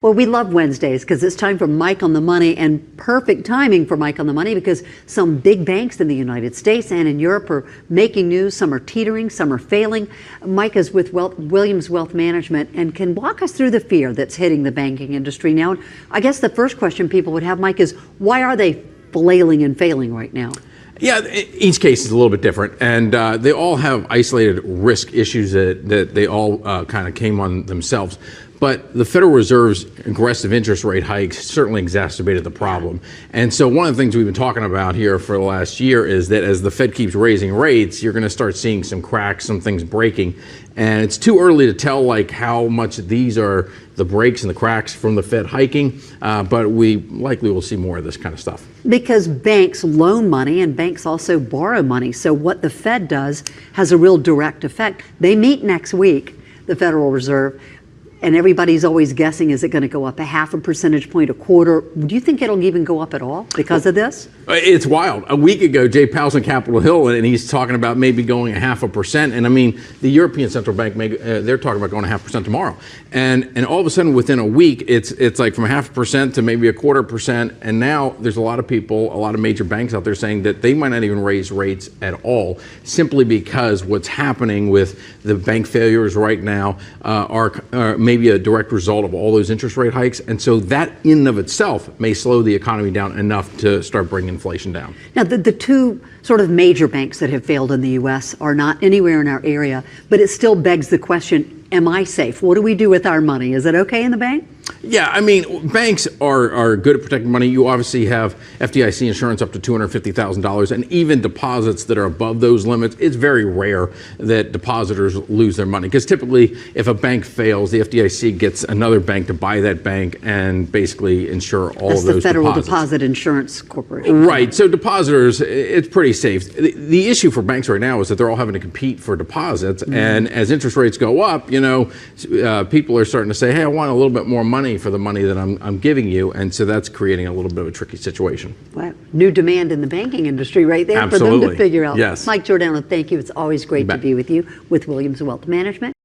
Well, we love Wednesdays because it's time for Mike on the Money, and perfect timing for Mike on the Money because some big banks in the United States and in Europe are making news. Some are teetering, some are failing. Mike is with Williams Wealth Management and can walk us through the fear that's hitting the banking industry now. And I guess the first question people would have, Mike, is why are they flailing and failing right now? Yeah, each case is a little bit different, and they all have isolated risk issues that they all kind of came on themselves. But the Federal Reserve's aggressive interest rate hikes certainly exacerbated the problem. And so one of the things we've been talking about here for the last year is that as the Fed keeps raising rates, you're going to start seeing some cracks, some things breaking. And it's too early to tell like how much these are the breaks and the cracks from the Fed hiking, but we likely will see more of this kind of stuff. Because banks loan money and banks also borrow money. So what the Fed does has a real direct effect. They meet next week, the Federal Reserve, and everybody's always guessing, is it going to go up a half a percentage point, a quarter? Do you think it'll even go up at all because of this? It's wild. A week ago, Jay Powell's on Capitol Hill, and he's talking about maybe going 0.5%. And I mean, the European Central Bank, they're talking about going 0.5% tomorrow. And all of a sudden, within a week, it's like from 0.5% to maybe 0.25%. And now there's a lot of people, a lot of major banks out there saying that they might not even raise rates at all, simply because what's happening with the bank failures right now are maybe a direct result of all those interest rate hikes. And so that in and of itself may slow the economy down enough to start bringing inflation down. Now, the two sort of major banks that have failed in the U.S. are not anywhere in our area, but it still begs the question, am I safe? What do we do with our money? Is it okay in the bank? Yeah, I mean, banks are good at protecting money. You obviously have FDIC insurance up to $250,000, and even deposits that are above those limits, it's very rare that depositors lose their money. Because typically, if a bank fails, the FDIC gets another bank to buy that bank and basically insure all That's of those the Federal deposits. Deposit Insurance Corporation. Right, so depositors, it's pretty safe. The issue for banks right now is that they're all having to compete for deposits, and as interest rates go up, you know, people are starting to say, hey, I want a little bit more money for the money that I'm giving you, and so that's creating a little bit of a tricky situation. Wow. New demand in the banking industry right there Absolutely. for them to figure out. Yes. Mike Giordano, thank you. It's always great to be with you with Williams Wealth Management.